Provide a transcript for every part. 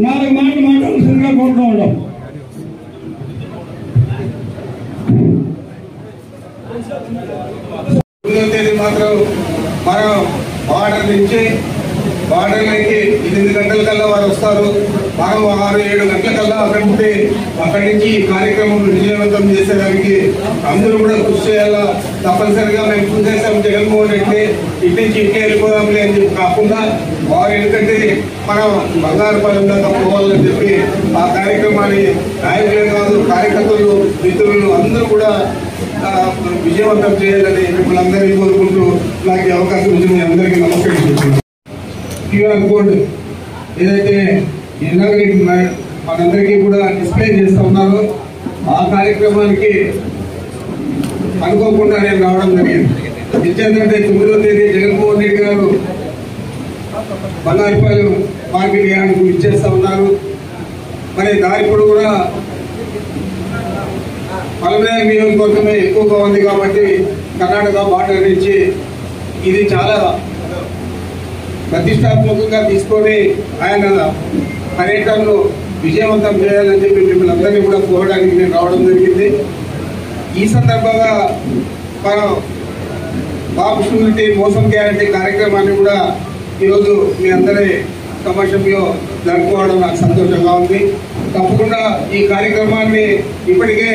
నాలుగు మాటలు మాట్లాడాల్సిందిగా కోరుతూ ఉంటాం. మాత్రం మనం బార్డర్ నుంచి బార్డర్లకి 8 గంటల కల్లా వారు వస్తారు. మనం 6-7 గంటల కల్లా అక్కడి నుంచి ఈ కార్యక్రమం విజయవంతం చేసేదానికి అందరూ కూడా కృషి చేయాలా. తప్పనిసరిగా మేము చూసేసాం జగన్మోహన్ రెడ్డి ఇటు నుంచి ఇంటికి వెళ్ళిపోదాంలే అని చెప్పి కాకుండా వారు ఎందుకంటే మనం బంగారుపాలెం దాకా పోవాలని చెప్పి ఆ కార్యక్రమాన్ని నాయకులే కాదు కార్యకర్తలు మిత్రులు అందరూ కూడా విజయవంతం చేయాలని మిమ్మల్ని అందరినీ కోరుకుంటూ నాకు అవకాశం ఇచ్చిన మీ అందరికీ నమస్కరిస్తున్నాను. క్యూఆర్ కోడ్ ఏదైతే మనందరికీ కూడా డిస్ప్లే చేస్తూ ఉన్నారో ఆ కార్యక్రమానికి అనుకోకుండా నేను రావడం జరిగింది. ఎందుకంటే 9వ తేదీ జగన్మోహన్ రెడ్డి గారు బంగారుపాలెం మార్కెట్ యార్డుకు ఇచ్చేస్తా ఉన్నారు. మరి దారి కూడా పలమనేరు నియోజకవర్గమే ఎక్కువగా ఉంది కాబట్టి కర్ణాటక బార్డర్ నుంచి ఇది చాలా ప్రతిష్టాత్మకంగా తీసుకొని ఆయన పర్యటనను విజయవంతం చేయాలని చెప్పి మిమ్మల్ని అందరినీ కూడా కోరడానికి నేను రావడం జరిగింది. ఈ సందర్భంగా మనం బాబు షూరిటీ మోసం గ్యారంటీ కార్యక్రమాన్ని కూడా ఈరోజు మీ అందరి సమక్షంలో జరుపుకోవడం నాకు సంతోషంగా ఉంది. తప్పకుండా ఈ కార్యక్రమాన్ని ఇప్పటికే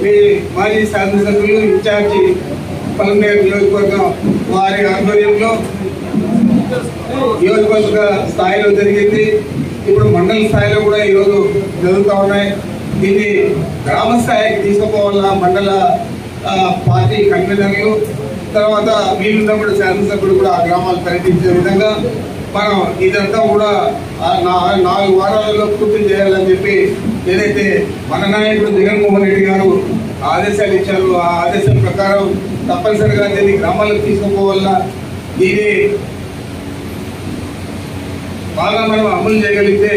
మీ మాజీ శాసనసభ్యులు ఇన్ఛార్జి పలమనేరు నియోజకవర్గం వారి ఆధ్వర్యంలో నియోజకవర్గ స్థాయిలో జరిగింది. ఇప్పుడు మండల స్థాయిలో కూడా ఈరోజు జరుగుతూ ఉన్నాయి. దీన్ని గ్రామ స్థాయికి తీసుకుపోవాలా మండల పార్టీ కన్వీనర్లు తర్వాత వీలున్నప్పుడు శాసనసభ్యులు కూడా ఆ గ్రామాలు పర్యటించే విధంగా మనం ఇదంతా కూడా 4 వారాలలో పూర్తి చేయాలని చెప్పి ఏదైతే మన నాయకుడు జగన్మోహన్ రెడ్డి గారు ఆదేశాలు ఇచ్చారు ఆ ఆదేశాల ప్రకారం తప్పనిసరిగా దీన్ని గ్రామాలకు తీసుకుపోవాలా. దీన్ని బాగా మనం అమలు చేయగలిగితే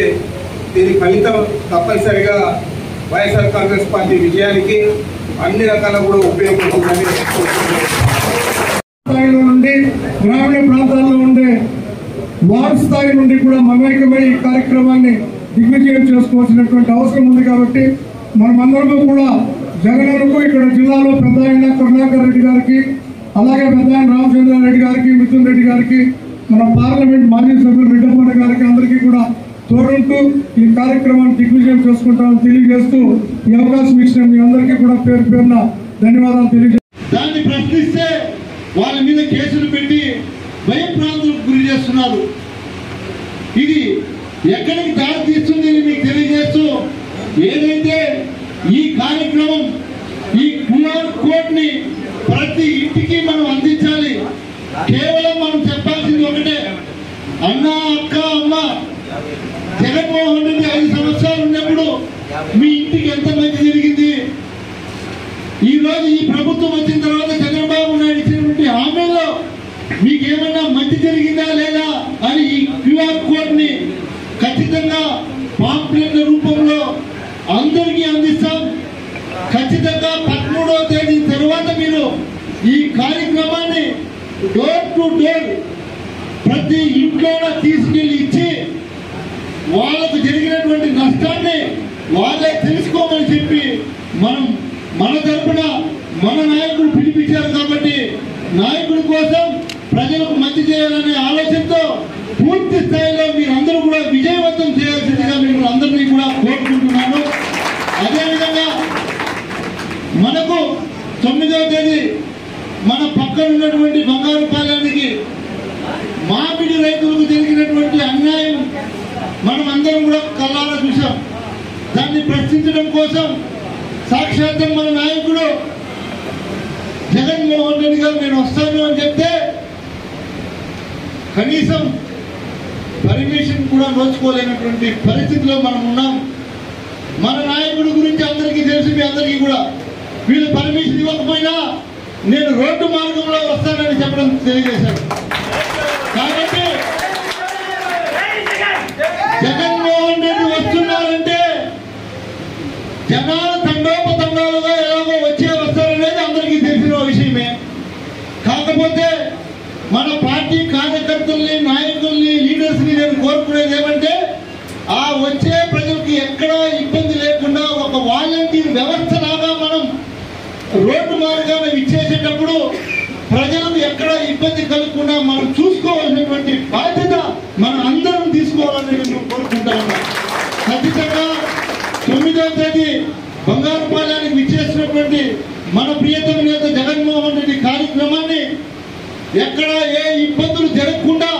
దీని ఫలితం తప్పనిసరిగా వైఎస్ఆర్ కాంగ్రెస్ పార్టీ విజయానికి అన్ని రకాల కూడా ఉపయోగపడుతుందని స్థాయిలో నుండి గ్రామీణ ప్రాంతాల్లో ఉండే వార్డు స్థాయి నుండి కూడా మమేకమై ఈ కార్యక్రమాన్ని దిగ్విజయం చేసుకోవాల్సినటువంటి అవసరం ఉంది. కాబట్టి మనమందరము కూడా జగనన్నకు ఇక్కడ జిల్లాలో పెద్ద ఆయన కరుణాకర్ రెడ్డి గారికి అలాగే పెద్ద ఆయన రామచంద్రారెడ్డి గారికి మిథున్ రెడ్డి గారికి మన పార్లమెంట్ మాజీ సభ్యులు రెడ్డప్పన్న గారికి అందరికీ కూడా తోడుంటూ ఈ కార్యక్రమాన్ని దిగ్విజయం చేసుకుంటామని తెలియజేస్తూ ఈ అవకాశం ఇచ్చిన మీ అందరికీ కూడా పేరు పేరున ధన్యవాదాలు తెలియజేస్తాను. దాన్ని ప్రశ్నిస్తే వాళ్ళ మీద కేసులు పెట్టి భయప్రాంతులకు గురి చేస్తున్నారు. ఇది ఎక్కడికి దారి తీస్తుంది మీకు తెలియజేస్తూ ఏదైతే ఈ కార్యక్రమం ఈ క్యూఆర్ కోడ్ ని ప్రతి ఇంటికి మనం అందించాలి. కేవలం మనం చెప్పాల్సింది ఒకటే, అన్న అక్క అమ్మ జగన్మోహన్ రెడ్డి 5 సంవత్సరాలు ఉన్నప్పుడు మీ ఇంటికి ఎంత మంచి జరిగింది, ఈ రోజు ఈ ప్రభుత్వం వచ్చిన తర్వాత చంద్రబాబు నాయుడు ఇచ్చినటువంటి హామీలో మీకేమన్నా మంచి జరిగిందా లేదా అని ఈ క్యూఆర్ కోడ్ ని ఖచ్చితంగా పాంప్లెట్ల రూపంలో అందరికీ అందిస్తాం. ఖచ్చితంగా 13వ తేదీ తర్వాత మీరు ఈ కార్యక్రమాన్ని డోర్ టు డోర్ ప్రతి ఇంట్లో తీసుకెళ్లి ఇచ్చి వాళ్ళకు జరిగినటువంటి నష్టాన్ని వాళ్ళే తెలుసుకోమని చెప్పి మన తరపున మన నాయకుడు పిలిపించారు. కాబట్టి నాయకుడి కోసం ప్రజలకు మంచి చేయాలనే ఆలోచనతో పూర్తి స్థాయిలో మీరందరూ కూడా విజయవంతం చేయాల్సిందిగా మిమ్మల్ని అందరినీ కూడా కోరుకుంటున్నాను. అదేవిధంగా మనకు 9వ తేదీ మన పక్కన ఉన్నటువంటి బంగారుపాలెంకి మామిడి రైతులకు జరిగినటువంటి అన్యాయం మనం అందరం కూడా కళ్ళారా చూసాం. దాన్ని ప్రశ్నించడం కోసం సాక్షాత్తం మన నాయకుడు జగన్మోహన్ రెడ్డి గారు నేను వస్తాను అని చెప్తే కనీసం పర్మిషన్ కూడా నోచుకోలేనటువంటి పరిస్థితిలో మనం ఉన్నాం. మన నాయకుడి గురించి అందరికీ తెలుసు, మీ అందరికీ కూడా వీళ్ళు పర్మిషన్ ఇవ్వకపోయినా నేను రోడ్డు మార్గంలో వస్తానని చెప్పడం తెలియజేశాను. కాబట్టి జగన్మోహన్ రెడ్డి వస్తున్నారంటే జనాలు తండోపతండాలుగా ఎలాగో వస్తారనేది అందరికీ తెలిసిన విషయమే. కాకపోతే మన పార్టీ కార్యకర్తల్ని, నాయకుల్ని, లీడర్స్ని నేను కోరుకునేది ఏమంటే ఆ వచ్చే ప్రజలకు ఎక్కడా ఇబ్బంది లేకుండా ఒక వాలంటీర్ వ్యవస్థ లాగా మనం రోడ్డు మార్గాన్ని ఇచ్చేసేటప్పుడు ప్రజలకు ఎక్కడ ఇబ్బంది కలగకుండా మనం చూసుకోవాల్సినటువంటి బాధ్యత మనం అందరం తీసుకోవాలని నేను కోరుకుంటా ఉన్నా. ఖచ్చితంగా 9వ తేదీ బంగారుపాలెనికి విచ్చేసినటువంటి మన ప్రియతమ నేత జగన్మోహన్ రెడ్డి కార్యక్రమాన్ని ఎక్కడ ఏ ఇబ్బందులు జరగకుండా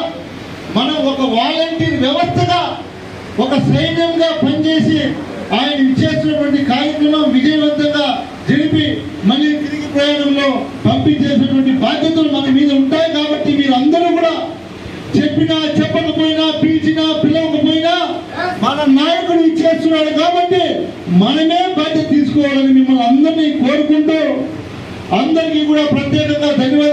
మనం ఒక వాలంటీర్ వ్యవస్థగా, ఒక సైన్యంగా పనిచేసి ఆయన ఇచ్చేసినటువంటి కార్యక్రమం విజయవంతంగా జరిపి మళ్ళీ తిరిగి ప్రయాణంలో పంపించేసినటువంటి బాధ్యతలు మన మీద ఉంటాయి. కాబట్టి మీరందరూ కూడా చెప్పినా చెప్పకపోయినా, పిలిచినా పిలవకపోయినా మన నాయకుడు ఇచ్చేస్తున్నాడు కాబట్టి మనమే బాధ్యత తీసుకోవాలని మిమ్మల్ని అందరినీ కోరుకుంటూ అందరికీ కూడా ప్రత్యేకంగా ధన్యవాదాలు.